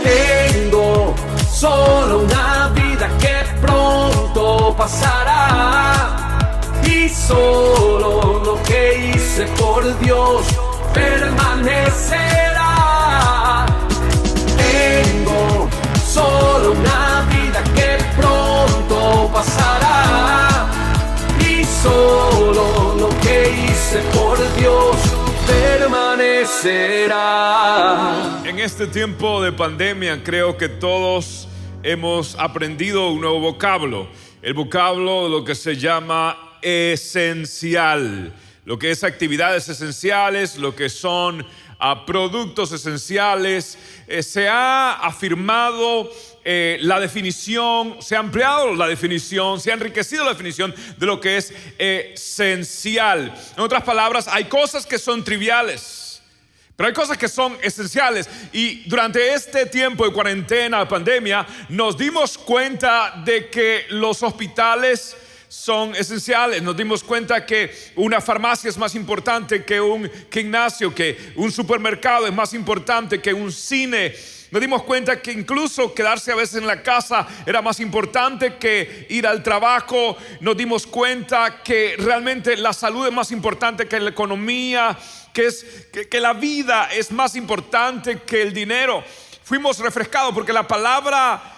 Tengo solo una vida que pronto pasará, y solo lo que hice por Dios permanecerá. Tengo solo una vida que pronto pasará, y solo lo que hice por Dios permanecerá. En este tiempo de pandemia creo que todos hemos aprendido un nuevo vocablo. El vocablo de lo que se llama esencial. Lo que es actividades esenciales, lo que son productos esenciales. Se ha afirmado la definición, se ha ampliado la definición, se ha enriquecido la definición de lo que es esencial. En otras palabras, hay cosas que son triviales, pero hay cosas que son esenciales. Y durante este tiempo de cuarentena, de pandemia, nos dimos cuenta de que los hospitales son esenciales. Nos dimos cuenta que una farmacia es más importante que un gimnasio, que un supermercado es más importante que un cine. Nos dimos cuenta que incluso quedarse a veces en la casa era más importante que ir al trabajo. Nos dimos cuenta que realmente la salud es más importante que la economía, que la vida es más importante que el dinero. Fuimos refrescados porque la palabra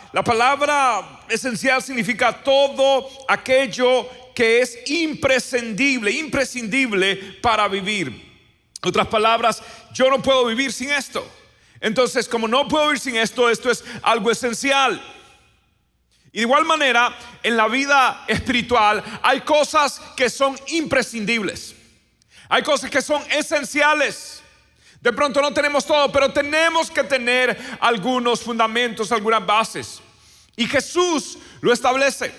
esencial significa todo aquello que es imprescindible para vivir. En otras palabras, yo no puedo vivir sin esto. Entonces, como no puedo vivir sin esto, esto es algo esencial. Y de igual manera, en la vida espiritual hay cosas que son imprescindibles. Hay cosas que son esenciales. De pronto no tenemos todo, pero tenemos que tener algunos fundamentos, algunas bases. Y Jesús lo establece.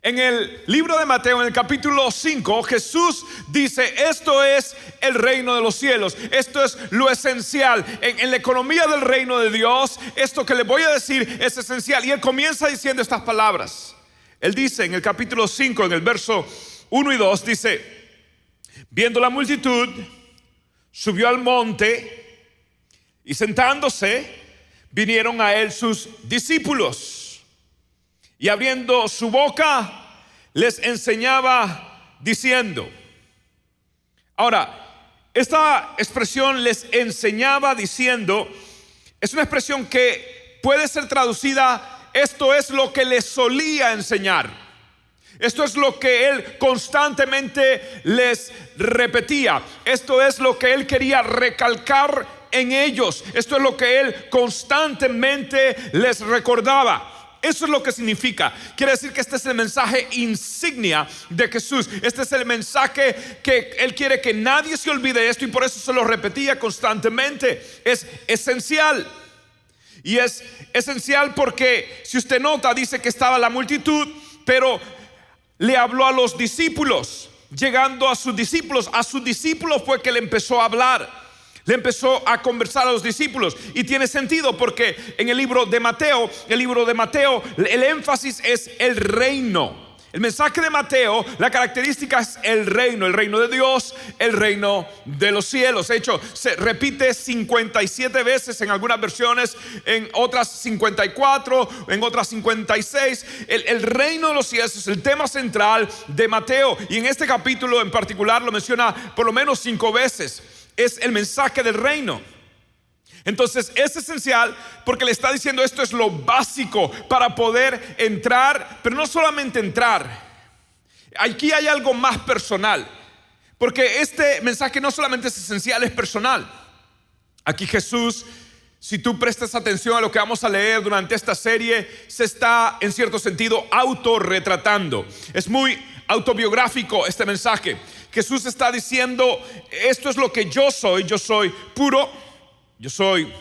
En el libro de Mateo, en el capítulo 5, Jesús dice: esto es el reino de los cielos. Esto es lo esencial. En la economía del reino de Dios, esto que le voy a decir es esencial. Y Él comienza diciendo estas palabras. Él dice en el capítulo 5, en el verso 1 y 2, dice: viendo la multitud, subió al monte, y sentándose, vinieron a él sus discípulos. Y abriendo su boca, les enseñaba diciendo. Ahora, esta expresión, les enseñaba diciendo, es una expresión que puede ser traducida: esto es lo que les solía enseñar. Esto es lo que él constantemente les repetía. Esto es lo que él quería recalcar en ellos. Esto es lo que él constantemente les recordaba. Eso es lo que significa. Quiere decir que este es el mensaje insignia de Jesús. Este es el mensaje que Él quiere que nadie se olvide de esto, y por eso se lo repetía constantemente. Es esencial. Y es esencial porque, si usted nota, dice que estaba la multitud, pero le habló a los discípulos. Llegando a sus discípulos fue que le empezó a hablar. Le empezó a conversar a los discípulos. Y tiene sentido porque en el libro de Mateo, el énfasis es el reino. El mensaje de Mateo, la característica es el reino de Dios, el reino de los cielos. De hecho, se repite 57 veces en algunas versiones, en otras 54, en otras 56. El reino de los cielos es el tema central de Mateo. Y en este capítulo en particular lo menciona por lo menos 5 veces. Es el mensaje del reino. Entonces es esencial porque le está diciendo: esto es lo básico para poder entrar. Pero no solamente entrar, aquí hay algo más personal, porque este mensaje no solamente es esencial, es personal. Aquí Jesús, si tú prestas atención a lo que vamos a leer durante esta serie, se está en cierto sentido autorretratando. Es muy autobiográfico este mensaje. Jesús está diciendo: esto es lo que yo soy puro, yo soy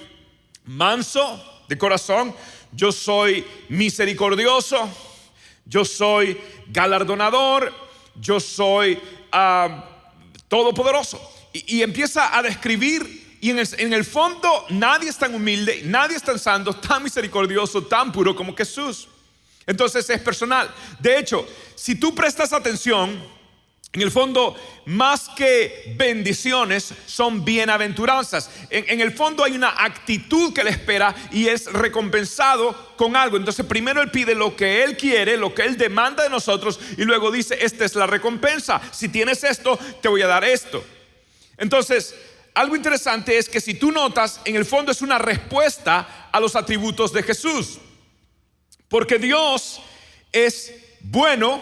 manso de corazón, yo soy misericordioso, yo soy galardonador, yo soy todopoderoso. Y empieza a describir, y en el fondo nadie es tan humilde, nadie es tan santo, tan misericordioso, tan puro como Jesús. Entonces es personal. De hecho, si tú prestas atención En el fondo, más que bendiciones, son bienaventuranzas. En el fondo hay una actitud que le espera y es recompensado con algo. Entonces primero él pide lo que él quiere, lo que él demanda de nosotros, y luego dice, esta es la recompensa. Si tienes esto, te voy a dar esto. Entonces, algo interesante es que si tú notas, en el fondo es una respuesta a los atributos de Jesús. Porque Dios es bueno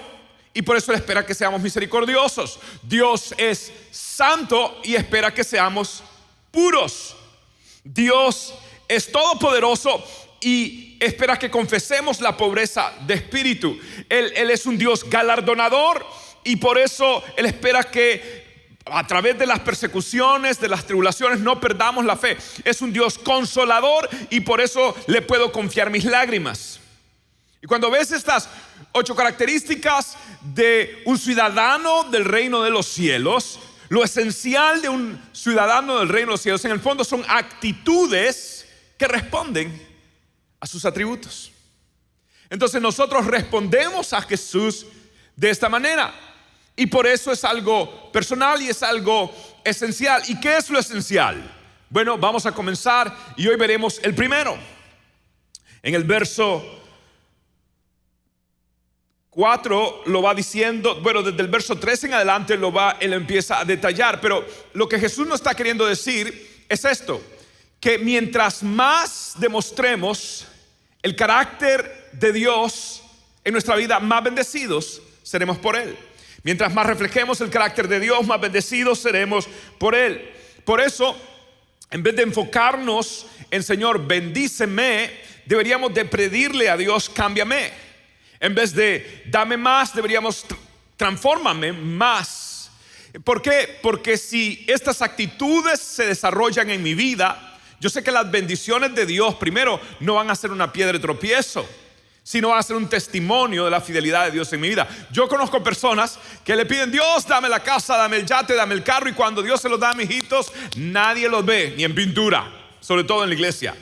y por eso Él espera que seamos misericordiosos. Dios es santo y espera que seamos puros. Dios es todopoderoso y espera que confesemos la pobreza de espíritu. Él es un Dios galardonador y por eso Él espera que a través de las persecuciones, de las tribulaciones, no perdamos la fe. Es un Dios consolador y por eso le puedo confiar mis lágrimas. Y cuando ves estas 8 características de un ciudadano del reino de los cielos, lo esencial de un ciudadano del reino de los cielos en el fondo son actitudes que responden a sus atributos. Entonces nosotros respondemos a Jesús de esta manera y por eso es algo personal y es algo esencial. ¿Y qué es lo esencial? Bueno, vamos a comenzar y hoy veremos el primero. En el verso 4 lo va diciendo, bueno, desde el verso 3 en adelante él empieza a detallar, pero lo que Jesús nos está queriendo decir es esto, que mientras más demostremos el carácter de Dios en nuestra vida, más bendecidos seremos por Él. Mientras más reflejemos el carácter de Dios, más bendecidos seremos por Él. Por eso, en vez de enfocarnos en Señor, bendíceme, deberíamos de pedirle a Dios, cámbiame. En vez de dame más, deberíamos transfórmame más. ¿Por qué? Porque si estas actitudes se desarrollan en mi vida, yo sé que las bendiciones de Dios primero no van a ser una piedra de tropiezo, sino van a ser un testimonio de la fidelidad de Dios en mi vida. Yo conozco personas que le piden, Dios, dame la casa, dame el yate, dame el carro, y cuando Dios se los da a mis hijitos, nadie los ve, ni en pintura, sobre todo en la iglesia.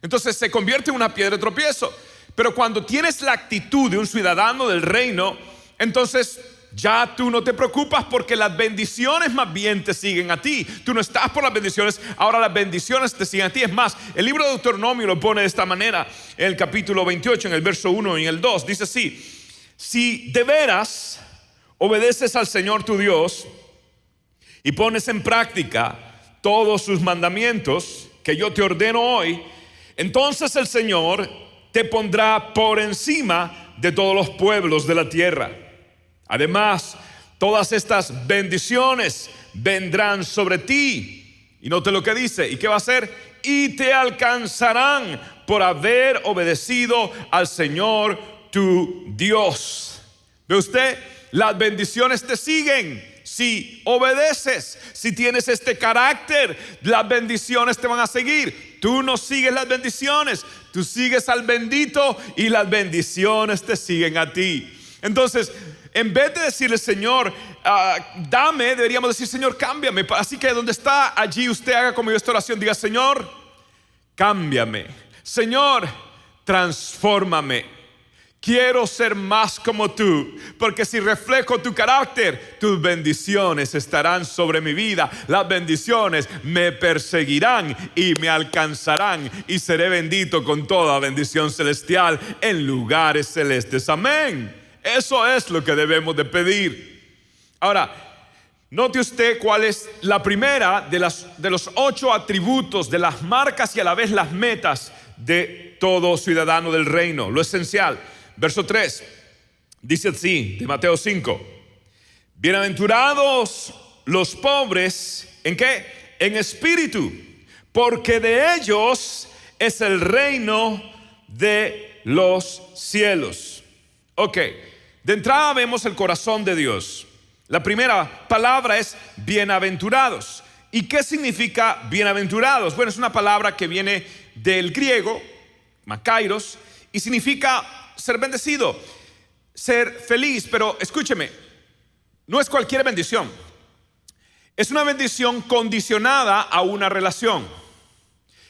Entonces se convierte en una piedra de tropiezo. Pero cuando tienes la actitud de un ciudadano del reino, entonces ya tú no te preocupas porque las bendiciones más bien te siguen a ti. Tú no estás por las bendiciones, ahora las bendiciones te siguen a ti. Es más, el libro de Deuteronomio lo pone de esta manera, en el capítulo 28, en el verso 1 y en el 2. Dice así, si de veras obedeces al Señor tu Dios y pones en práctica todos sus mandamientos que yo te ordeno hoy, entonces el Señor te pondrá por encima de todos los pueblos de la tierra. Además, todas estas bendiciones vendrán sobre ti. Y note lo que dice, ¿y qué va a hacer? Y te alcanzarán por haber obedecido al Señor tu Dios. ¿Ve usted? Las bendiciones te siguen si obedeces, si tienes este carácter, las bendiciones te van a seguir. Tú no sigues las bendiciones, tú sigues al bendito y las bendiciones te siguen a ti. Entonces, en vez de decirle, Señor, dame, deberíamos decir, Señor, cámbiame. Así que donde está allí, usted haga conmigo esta oración, diga, Señor, cámbiame. Señor, transfórmame. Quiero ser más como tú, porque si reflejo tu carácter, tus bendiciones estarán sobre mi vida. Las bendiciones me perseguirán y me alcanzarán y seré bendito con toda bendición celestial en lugares celestes. Amén. Eso es lo que debemos de pedir. Ahora, note usted cuál es la primera de los 8 atributos, de las marcas y a la vez las metas de todo ciudadano del reino, lo esencial. Verso 3 dice así, de Mateo 5: bienaventurados los pobres, ¿en qué? En espíritu, porque de ellos es el reino de los cielos. Ok, de entrada vemos el corazón de Dios. La primera palabra es bienaventurados. ¿Y qué significa bienaventurados? Bueno, es una palabra que viene del griego, makairos, y significa ser bendecido, ser feliz. Pero escúcheme, no es cualquier bendición. Es una bendición condicionada a una relación.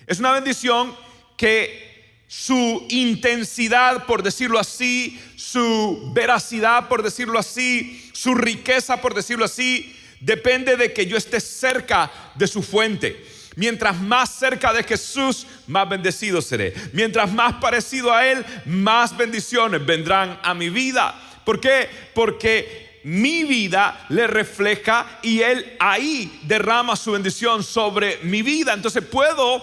Es una bendición que su intensidad, por decirlo así, su veracidad, por decirlo así, su riqueza, por decirlo así, depende de que yo esté cerca de su fuente. Mientras más cerca de Jesús, más bendecido seré. Mientras más parecido a Él, más bendiciones vendrán a mi vida. ¿Por qué? Porque mi vida le refleja y Él ahí derrama su bendición sobre mi vida. Entonces puedo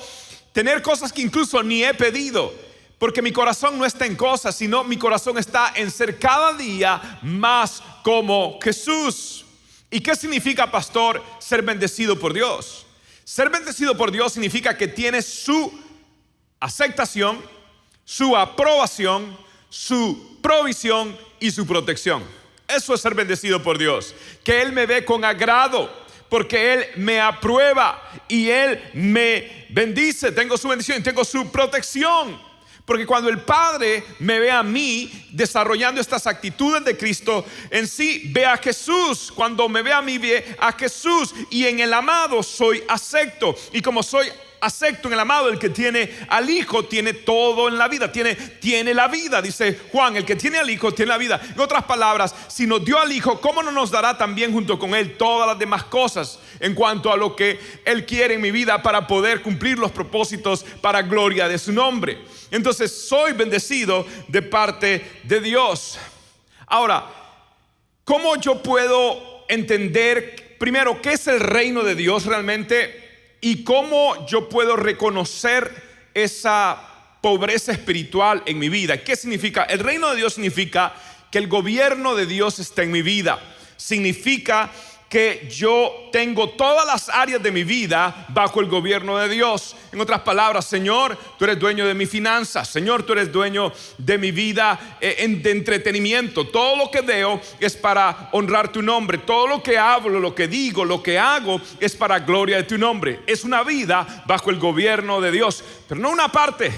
tener cosas que incluso ni he pedido, porque mi corazón no está en cosas, sino mi corazón está en ser cada día más como Jesús. ¿Y qué significa, pastor, ser bendecido por Dios? Ser bendecido por Dios significa que tienes su aceptación, su aprobación, su provisión y su protección. Eso es ser bendecido por Dios. Que Él me ve con agrado, porque Él me aprueba y Él me bendice. Tengo su bendición y tengo su protección. Porque cuando el Padre me ve a mí desarrollando estas actitudes de Cristo, en sí ve a Jesús. Cuando me ve a mí, ve a Jesús. Y en el amado soy acepto. Y como soy acepto en el amado, el que tiene al Hijo tiene todo en la vida. Tiene la vida, dice Juan. El que tiene al Hijo tiene la vida. En otras palabras, si nos dio al Hijo, ¿cómo no nos dará también junto con Él todas las demás cosas en cuanto a lo que Él quiere en mi vida para poder cumplir los propósitos para gloria de su nombre? Entonces soy bendecido de parte de Dios. Ahora, ¿cómo yo puedo entender primero qué es el reino de Dios realmente? Y cómo yo puedo reconocer esa pobreza espiritual en mi vida. ¿Qué significa? El reino de Dios significa que el gobierno de Dios está en mi vida. Significa que yo tengo todas las áreas de mi vida bajo el gobierno de Dios. En otras palabras, Señor, tú eres dueño de mis finanzas. Señor, tú eres dueño de mi vida de entretenimiento. Todo lo que veo es para honrar tu nombre. Todo lo que hablo, lo que digo, lo que hago es para gloria de tu nombre. Es una vida bajo el gobierno de Dios, pero no una parte.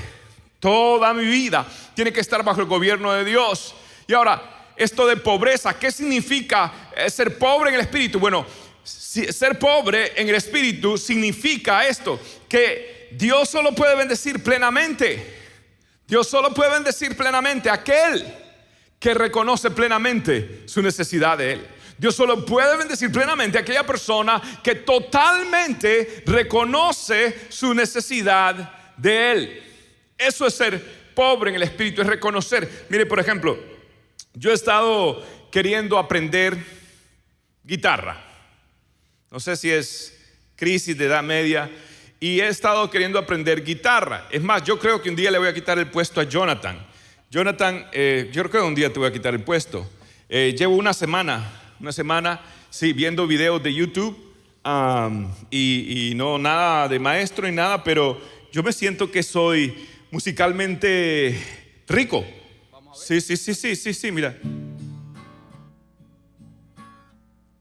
Toda mi vida tiene que estar bajo el gobierno de Dios. Y ahora, esto de pobreza, ¿qué significa ser pobre en el espíritu? Bueno, ser pobre en el espíritu significa esto, que Dios solo puede bendecir plenamente. Dios solo puede bendecir plenamente a aquel que reconoce plenamente su necesidad de Él. Dios solo puede bendecir plenamente a aquella persona que totalmente reconoce su necesidad de Él. Eso es ser pobre en el espíritu, es reconocer. Mire, por ejemplo, yo he estado queriendo aprender guitarra. No sé si es crisis de edad media. Y he estado queriendo aprender guitarra. Es más, yo creo que un día le voy a quitar el puesto a Jonathan. Jonathan, yo creo que un día te voy a quitar el puesto. Llevo una semana, sí, viendo videos de YouTube. Y no nada de maestro ni nada, pero yo me siento que soy musicalmente rico. Sí, mira.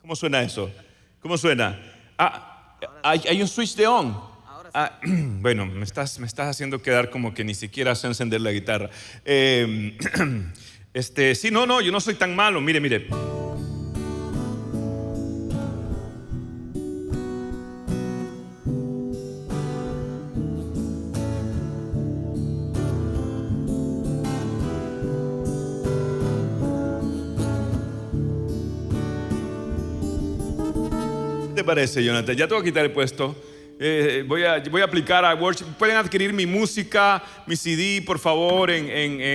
¿Cómo suena eso? ¿Cómo suena? Hay un switch de on. Bueno, me estás haciendo quedar como que ni siquiera sé encender la guitarra. Sí, no, yo no soy tan malo. Mire. ¿Qué te parece, Jonathan? Ya te voy a quitar el puesto. Voy a aplicar a Worship. Pueden adquirir mi música, mi CD, por favor,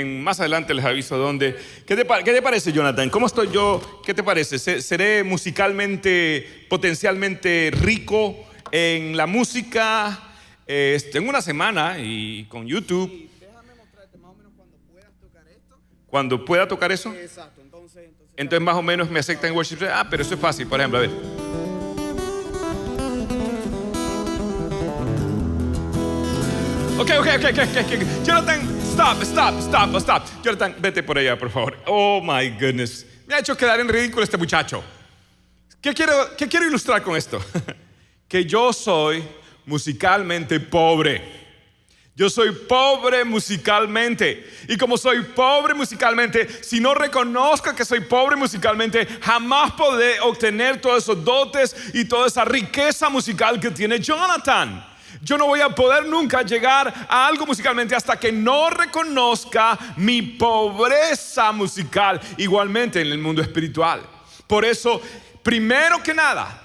más adelante les aviso dónde. ¿Qué te parece, Jonathan? ¿Cómo estoy yo? ¿Qué te parece? ¿Seré musicalmente, potencialmente rico en la música? Tengo una semana y con YouTube. Déjame mostrarte más o menos cuando puedas tocar esto. ¿Cuando pueda tocar eso? Exacto, Entonces más o menos me aceptan en Worship. Pero eso es fácil, por ejemplo, a ver. Ok. Jonathan, stop. Jonathan, vete por allá, por favor. Oh my goodness. Me ha hecho quedar en ridículo este muchacho. ¿Qué quiero ilustrar con esto? Que yo soy musicalmente pobre. Yo soy pobre musicalmente. Y como soy pobre musicalmente, si no reconozco que soy pobre musicalmente, jamás podré obtener todos esos dotes y toda esa riqueza musical que tiene Jonathan. Yo no voy a poder nunca llegar a algo musicalmente hasta que no reconozca mi pobreza musical, igualmente en el mundo espiritual. Por eso, primero que nada,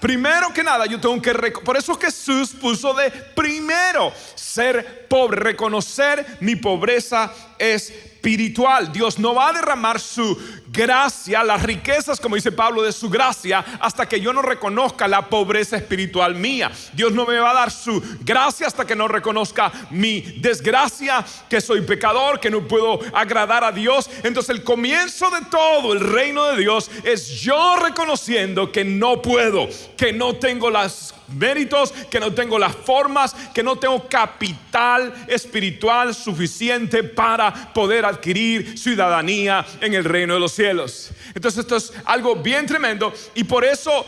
yo tengo que por eso Jesús puso de primero ser pobre, reconocer mi pobreza espiritual. Dios no va a derramar su gracia, las riquezas, como dice Pablo, de su gracia, hasta que yo no reconozca la pobreza espiritual mía. Dios no me va a dar su gracia hasta que no reconozca mi desgracia, que soy pecador, que no puedo agradar a Dios. Entonces el comienzo de todo el reino de Dios es yo reconociendo que no puedo, que no tengo los méritos, que no tengo las formas, que no tengo capital espiritual suficiente para poder adquirir ciudadanía en el reino de los cielos. Entonces esto es algo bien tremendo, y por eso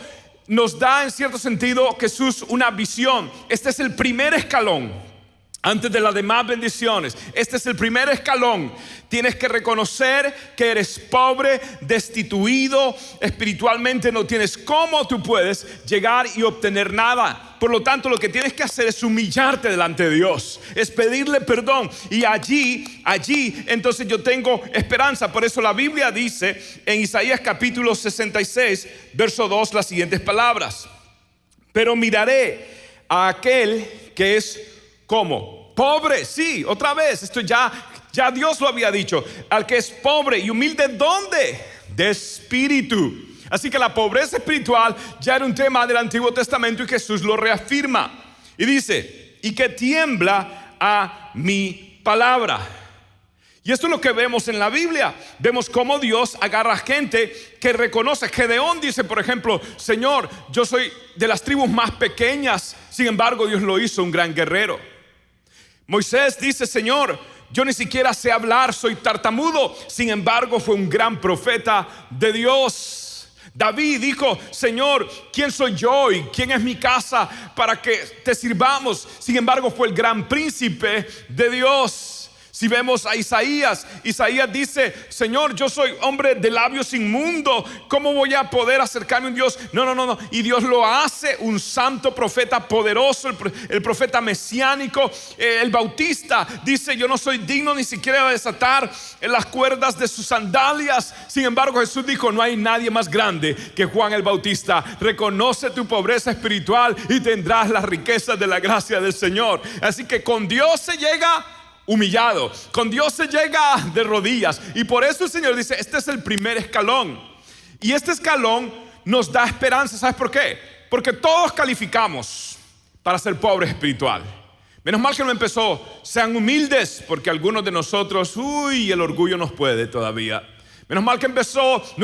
nos da en cierto sentido Jesús una visión. Este es el primer escalón antes de las demás bendiciones. Este es el primer escalón. Tienes que reconocer que eres pobre, destituido, espiritualmente no tienes cómo tú puedes llegar y obtener nada. Por lo tanto, lo que tienes que hacer es humillarte delante de Dios, es pedirle perdón, y allí entonces yo tengo esperanza. Por eso la Biblia dice en Isaías capítulo 66 verso 2 las siguientes palabras: pero miraré a aquel que es como pobre. Sí, otra vez, esto ya Dios lo había dicho. Al que es pobre y humilde, ¿dónde? De espíritu. Así que la pobreza espiritual ya era un tema del Antiguo Testamento, y Jesús lo reafirma y dice: y que tiembla a mi palabra. Y esto es lo que vemos en la Biblia. Vemos cómo Dios agarra a gente que reconoce. Gedeón dice, por ejemplo: Señor, yo soy de las tribus más pequeñas, sin embargo Dios lo hizo un gran guerrero. Moisés dice: Señor, yo ni siquiera sé hablar, soy tartamudo, sin embargo fue un gran profeta de Dios. David dijo: Señor, ¿quién soy yo y quién es mi casa para que te sirvamos? Sin embargo fue el gran príncipe de Dios. Si vemos a Isaías dice: Señor, yo soy hombre de labios inmundos, ¿cómo voy a poder acercarme a un Dios? No. Y Dios lo hace un santo profeta poderoso, el profeta mesiánico. El Bautista dice: yo no soy digno ni siquiera de desatar las cuerdas de sus sandalias. Sin embargo Jesús dijo: no hay nadie más grande que Juan el Bautista. Reconoce tu pobreza espiritual y tendrás las riquezas de la gracia del Señor. Así que con Dios se llega humillado, con Dios se llega de rodillas. Y por eso el Señor dice: este es el primer escalón. Y este escalón nos da esperanza. ¿Sabes por qué? Porque todos calificamos para ser pobres espiritual. Menos mal que no empezó: sean humildes, porque algunos de nosotros, el orgullo nos puede todavía. Menos mal que no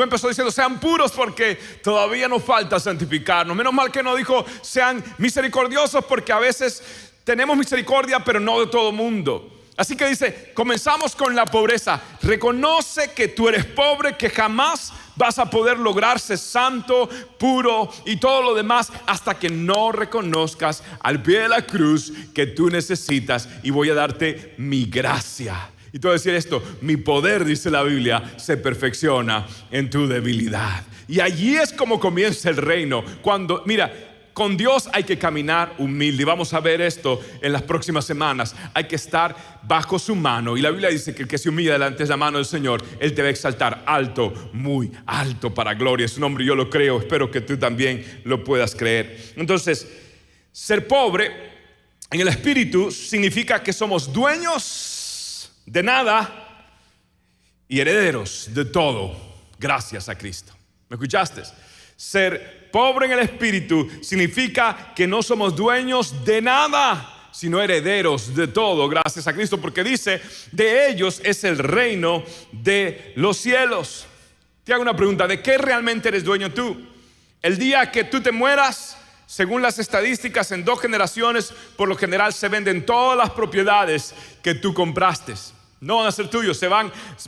empezó diciendo: sean puros, porque todavía nos falta santificarnos. Menos mal que no dijo: sean misericordiosos, porque a veces tenemos misericordia, pero no de todo mundo. Así que dice: comenzamos con la pobreza. Reconoce que tú eres pobre, que jamás vas a poder lograr ser santo, puro y todo lo demás hasta que no reconozcas al pie de la cruz que tú necesitas, y voy a darte mi gracia. Y tú vas a decir esto: mi poder, dice la Biblia, se perfecciona en tu debilidad. Y allí es como comienza el reino. Cuando, mira, con Dios hay que caminar humilde, y vamos a ver esto en las próximas semanas. Hay que estar bajo su mano, y la Biblia dice que el que se humilla delante de la mano del Señor, Él te va a exaltar alto, muy alto, para gloria de su nombre. Yo lo creo, espero que tú también lo puedas creer. Entonces, ser pobre en el espíritu significa que somos dueños de nada y herederos de todo gracias a Cristo. ¿Me escuchaste? Ser pobre en el espíritu significa que no somos dueños de nada, sino herederos de todo gracias a Cristo, porque dice: de ellos es el reino de los cielos. Te hago una pregunta: ¿de qué realmente eres dueño tú? El día que tú te mueras, según las estadísticas, en 2 generaciones por lo general se venden todas las propiedades que tú compraste. No van a ser tuyos,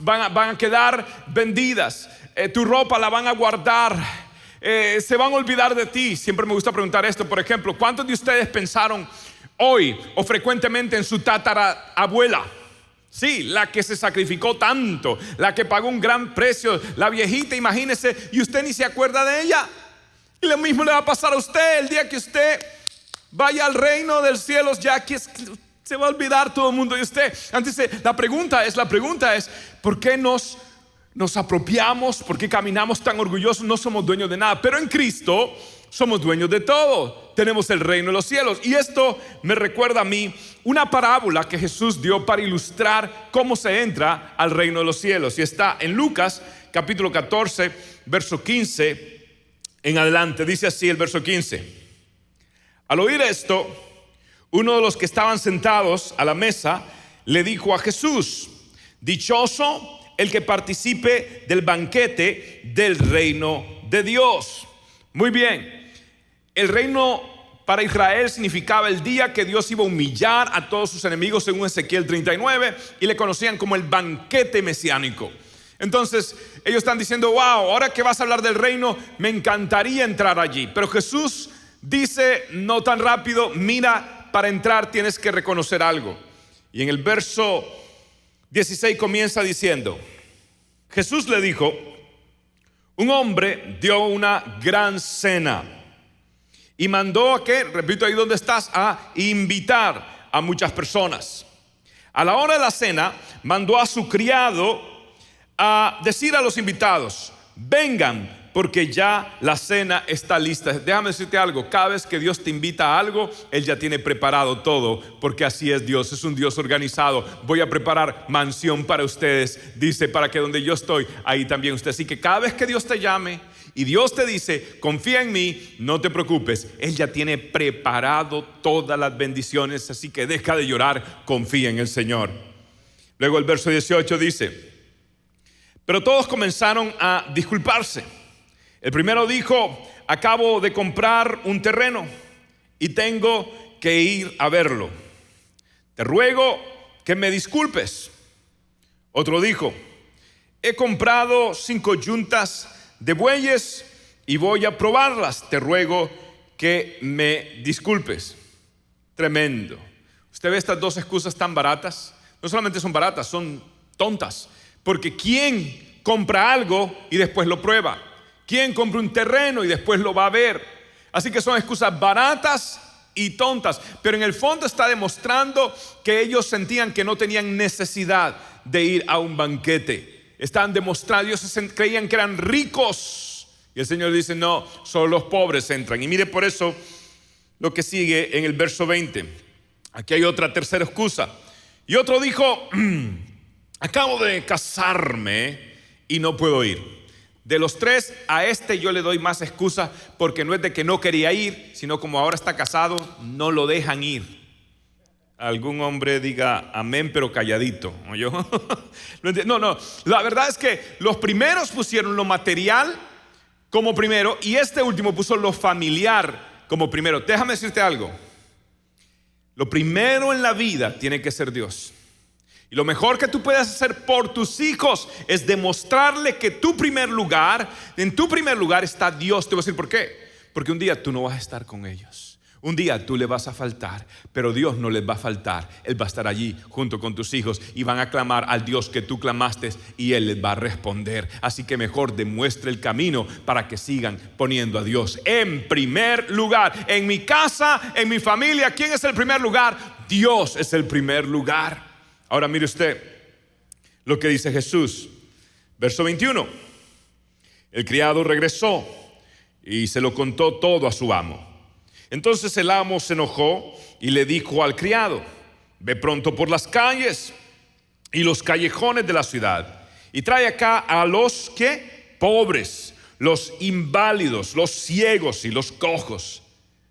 van a quedar vendidas. Tu ropa la van a guardar. Se van a olvidar de ti. Siempre me gusta preguntar esto, por ejemplo: ¿cuántos de ustedes pensaron hoy o frecuentemente en su tatarabuela? Sí, la que se sacrificó tanto, la que pagó un gran precio, la viejita, imagínese, y usted ni se acuerda de ella. Y lo mismo le va a pasar a usted el día que usted vaya al reino del cielo. Ya que se va a olvidar todo el mundo de usted. Antes la pregunta es: ¿por qué nos nos apropiamos, por qué caminamos tan orgullosos, no somos dueños de nada, pero en Cristo somos dueños de todo. Tenemos el reino de los cielos. Y esto me recuerda a mí una parábola que Jesús dio para ilustrar cómo se entra al reino de los cielos. Y está en Lucas capítulo 14, verso 15 en adelante. Dice así el verso 15. Al oír esto, uno de los que estaban sentados a la mesa le dijo a Jesús: dichoso el que participe del banquete del reino de Dios. Muy bien, el reino para Israel significaba el día que Dios iba a humillar a todos sus enemigos, según Ezequiel 39, y le conocían como el banquete mesiánico. Entonces ellos están diciendo: wow, ahora que vas a hablar del reino, me encantaría entrar allí. Pero Jesús dice: no tan rápido, mira, para entrar tienes que reconocer algo. Y en el verso 16 comienza diciendo: Jesús le dijo: un hombre dio una gran cena y mandó a que, repito ahí donde estás, a invitar a muchas personas. A la hora de la cena mandó a su criado a decir a los invitados: vengan, porque ya la cena está lista. Déjame decirte algo: cada vez que Dios te invita a algo, Él ya tiene preparado todo, porque así es Dios, es un Dios organizado. Voy a preparar mansión para ustedes, dice, para que donde yo estoy, ahí también usted. Así que cada vez que Dios te llame y Dios te dice: confía en mí, no te preocupes, Él ya tiene preparado todas las bendiciones. Así que deja de llorar, confía en el Señor. Luego el verso 18 dice: pero todos comenzaron a disculparse. El primero dijo: acabo de comprar un terreno y tengo que ir a verlo. Te ruego que me disculpes. Otro dijo: he comprado 5 yuntas de bueyes y voy a probarlas. Te ruego que me disculpes. Tremendo. Usted ve estas dos excusas tan baratas. No solamente son baratas, son tontas. Porque ¿quién compra algo y después lo prueba? ¿Quién compra un terreno y después lo va a ver? Así que son excusas baratas y tontas, pero en el fondo está demostrando que ellos sentían que no tenían necesidad de ir a un banquete. Están demostrando, ellos creían que eran ricos, y el Señor dice: no, solo los pobres entran. Y mire por eso lo que sigue en el verso 20. Aquí hay otra tercera excusa. Y otro dijo: acabo de casarme y no puedo ir. De los tres, a este yo le doy más excusas, porque no es de que no quería ir, sino como ahora está casado, no lo dejan ir. Algún hombre diga amén, pero calladito, ¿o yo? No, la verdad es que los primeros pusieron lo material como primero, y este último puso lo familiar como primero. Déjame decirte algo: lo primero en la vida tiene que ser Dios. Y lo mejor que tú puedes hacer por tus hijos es demostrarle que en tu primer lugar está Dios. Te voy a decir por qué. Porque un día tú no vas a estar con ellos. Un día tú le vas a faltar, pero Dios no les va a faltar. Él va a estar allí junto con tus hijos y van a clamar al Dios que tú clamaste y Él les va a responder. Así que mejor demuestre el camino para que sigan poniendo a Dios en primer lugar. En mi casa, en mi familia, ¿quién es el primer lugar? Dios es el primer lugar. Ahora mire usted lo que dice Jesús. Verso 21. El criado regresó y se lo contó todo a su amo. Entonces el amo se enojó y le dijo al criado: ve pronto por las calles y los callejones de la ciudad y trae acá a los que pobres, los inválidos, los ciegos y los cojos.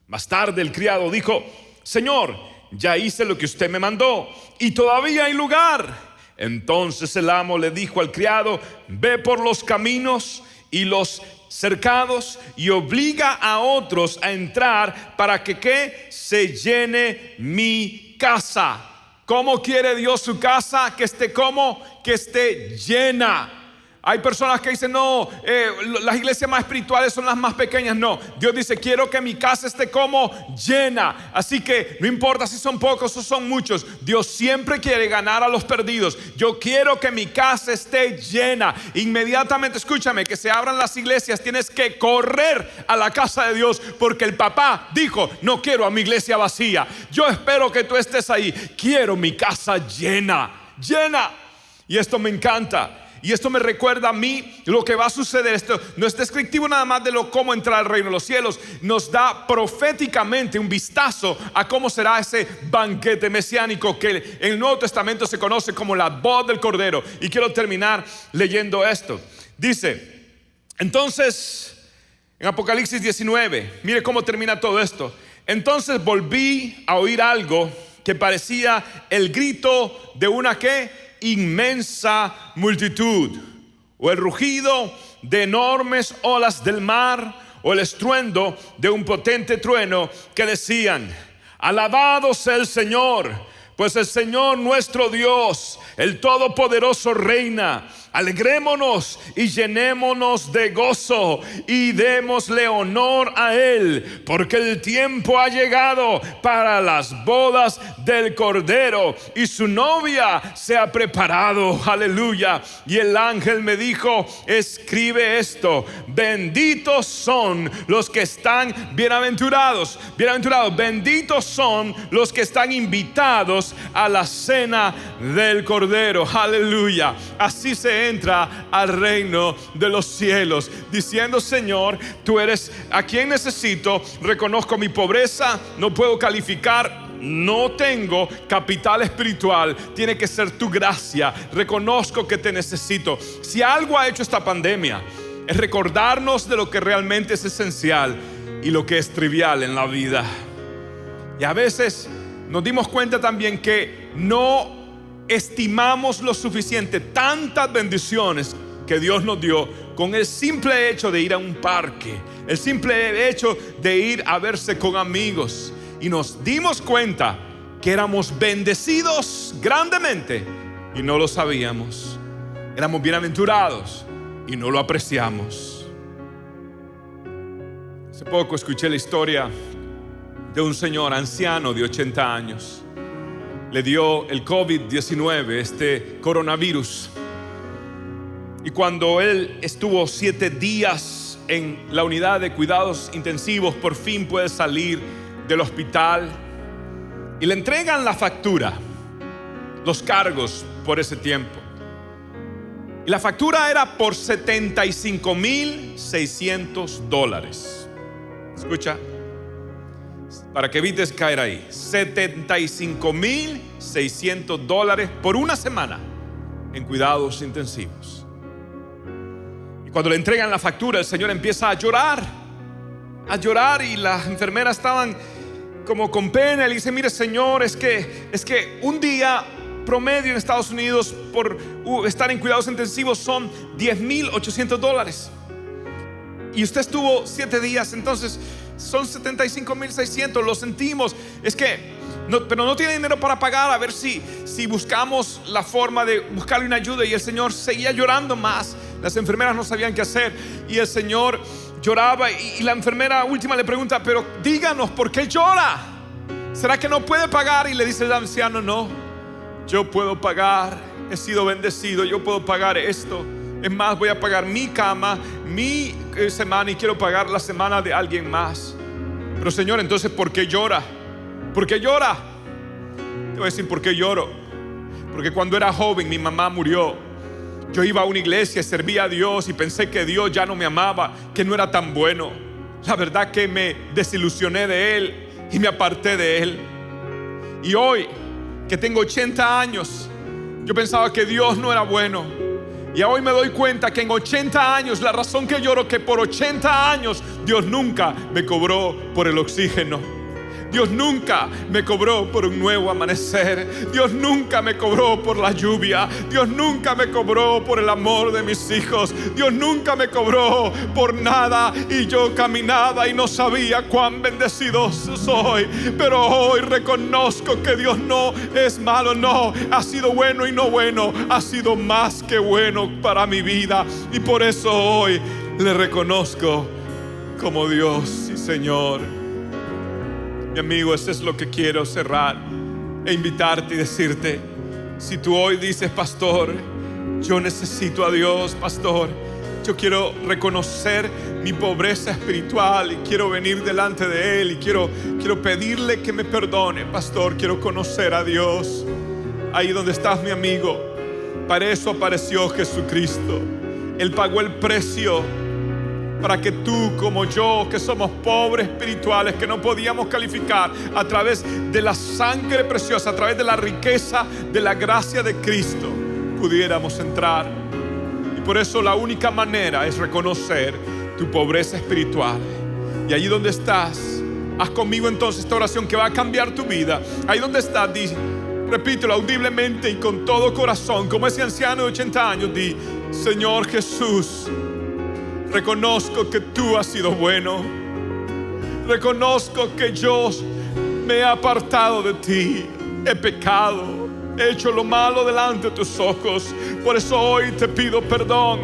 Más tarde el criado dijo: Señor, ya hice lo que usted me mandó y todavía hay lugar. Entonces el amo le dijo al criado: ve por los caminos y los cercados y obliga a otros a entrar para que se llene mi casa. ¿Cómo quiere Dios su casa? Que esté que esté llena. Hay personas que dicen: no, las iglesias más espirituales son las más pequeñas. No, Dios dice: quiero que mi casa esté llena. Así que no importa si son pocos o son muchos, Dios siempre quiere ganar a los perdidos. Yo quiero que mi casa esté llena. Inmediatamente, escúchame, que se abran las iglesias, tienes que correr a la casa de Dios, porque el papá dijo: no quiero a mi iglesia vacía. Yo espero que tú estés ahí. Quiero mi casa llena. Y esto me encanta. Y esto me recuerda a mí lo que va a suceder. Esto no es descriptivo nada más de cómo entrar al reino de los cielos. Nos da proféticamente un vistazo a cómo será ese banquete mesiánico que en el Nuevo Testamento se conoce como la boda del Cordero. Y quiero terminar leyendo esto. Dice, entonces, en Apocalipsis 19, mire cómo termina todo esto. Entonces volví a oír algo que parecía el grito de una inmensa multitud, o el rugido de enormes olas del mar, o el estruendo de un potente trueno, que decían: alabado sea el Señor, pues el Señor nuestro Dios, el Todopoderoso, reina. Alegrémonos y llenémonos de gozo y démosle honor a Él, porque el tiempo ha llegado para las bodas del Cordero y su novia se ha preparado. Aleluya. Y el ángel me dijo: escribe esto: benditos son los que están bienaventurados, benditos son los que están invitados a la cena del Cordero. Aleluya. Así se entra al reino de los cielos, diciendo: Señor, tú eres a quien necesito. Reconozco mi pobreza, no puedo calificar, no tengo capital espiritual, tiene que ser tu gracia. Reconozco que te necesito. Si algo ha hecho esta pandemia, es recordarnos de lo que realmente es esencial y lo que es trivial en la vida. Y a veces nos dimos cuenta también que no estimamos lo suficiente tantas bendiciones que Dios nos dio con el simple hecho de ir a un parque, el simple hecho de ir a verse con amigos. Y nos dimos cuenta que éramos bendecidos grandemente y no lo sabíamos. Éramos bienaventurados y no lo apreciamos. Hace poco escuché la historia de un señor anciano de 80 años. Le dio el COVID-19, este coronavirus. Y cuando él estuvo 7 días en la unidad de cuidados intensivos, por fin puede salir del hospital y le entregan la factura, los cargos por ese tiempo. Y la factura era por $75,600. Escucha, para que evites caer ahí: $75,600 por una semana en cuidados intensivos. Y cuando le entregan la factura, el señor empieza a llorar, y las enfermeras estaban como con pena. Le dice: mire, señor, es que un día promedio en Estados Unidos por estar en cuidados intensivos son $10,800. Y usted estuvo 7 días, entonces son $75,600. Lo sentimos, es que pero no tiene dinero para pagar. A ver si buscamos la forma de buscarle una ayuda. Y el señor seguía llorando más. Las enfermeras no sabían qué hacer y el señor lloraba. Y la enfermera última le pregunta: pero díganos, ¿por qué llora? ¿Será que no puede pagar? Y le dice el anciano: no, yo puedo pagar, he sido bendecido, yo puedo pagar esto. Es más, voy a pagar mi cama, mi semana, y quiero pagar la semana de alguien más. Pero señor, entonces, ¿por qué llora? ¿Por qué llora? Te voy a decir por qué lloro. Porque cuando era joven mi mamá murió. Yo iba a una iglesia, servía a Dios y pensé que Dios ya no me amaba, que no era tan bueno. La verdad que me desilusioné de Él y me aparté de Él. Y hoy que tengo 80 años, yo pensaba que Dios no era bueno. Y hoy me doy cuenta que en 80 años, la razón que lloro, que por 80 años Dios nunca me cobró por el oxígeno. Dios nunca me cobró por un nuevo amanecer. Dios nunca me cobró por la lluvia. Dios nunca me cobró por el amor de mis hijos. Dios nunca me cobró por nada. Y yo caminaba y no sabía cuán bendecido soy. Pero hoy reconozco que Dios no es malo, no. Ha sido bueno y no bueno. Ha sido más que bueno para mi vida. Y por eso hoy le reconozco como Dios y Señor. Mi amigo, eso es lo que quiero cerrar e invitarte y decirte: si tú hoy dices: pastor, yo necesito a Dios, pastor, yo quiero reconocer mi pobreza espiritual y quiero venir delante de Él y quiero pedirle que me perdone, pastor, quiero conocer a Dios. Ahí donde estás, mi amigo, Para eso apareció Jesucristo. Él pagó el precio para que tú como yo, que somos pobres espirituales, que no podíamos calificar, a través de la sangre preciosa, a través de la riqueza de la gracia de Cristo, pudiéramos entrar. Y por eso la única manera es reconocer tu pobreza espiritual. Y allí donde estás, haz conmigo entonces esta oración que va a cambiar tu vida. Ahí donde estás, repítelo audiblemente y con todo corazón, como ese anciano de 80 años. Di: Señor Jesús, reconozco que tú has sido bueno. Reconozco que yo me he apartado de ti. He pecado, he hecho lo malo delante de tus ojos. Por eso hoy te pido perdón.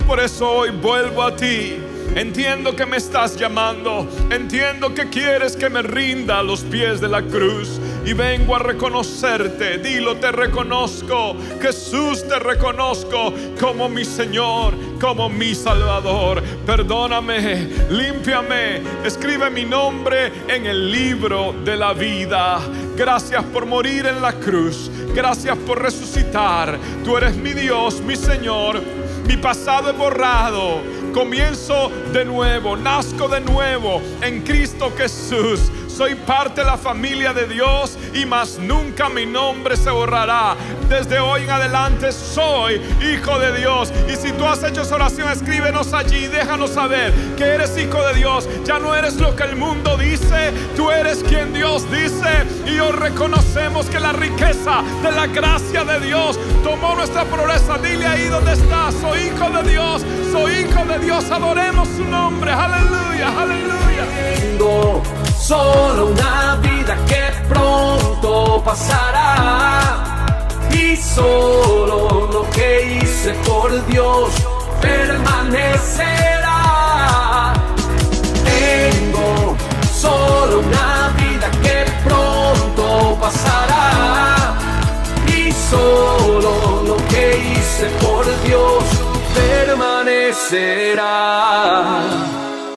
Por eso hoy vuelvo a ti. Entiendo que me estás llamando. Entiendo que quieres que me rinda a los pies de la cruz. Y vengo a reconocerte. Dilo: te reconozco. Jesús, te reconozco como mi Señor, como mi Salvador. Perdóname, límpiame, escribe mi nombre en el libro de la vida. Gracias por morir en la cruz. Gracias por resucitar. Tú eres mi Dios, mi Señor. Mi pasado es borrado. Comienzo de nuevo, nazco de nuevo en Cristo Jesús. Soy parte de la familia de Dios y más nunca mi nombre se borrará. Desde hoy en adelante soy hijo de Dios. Y si tú has hecho esa oración, escríbenos allí, déjanos saber que eres hijo de Dios. Ya no eres lo que el mundo dice, tú eres quien Dios dice. Y hoy reconocemos que la riqueza de la gracia de Dios tomó nuestra pobreza. Dile ahí donde estás: soy hijo de Dios, soy hijo de Dios. Adoremos su nombre. Aleluya, aleluya. Tengo solo una vida que pronto pasará, y solo lo que hice por Dios permanecerá. Tengo solo una vida que pronto pasará, y solo lo que hice por Dios permanecerá.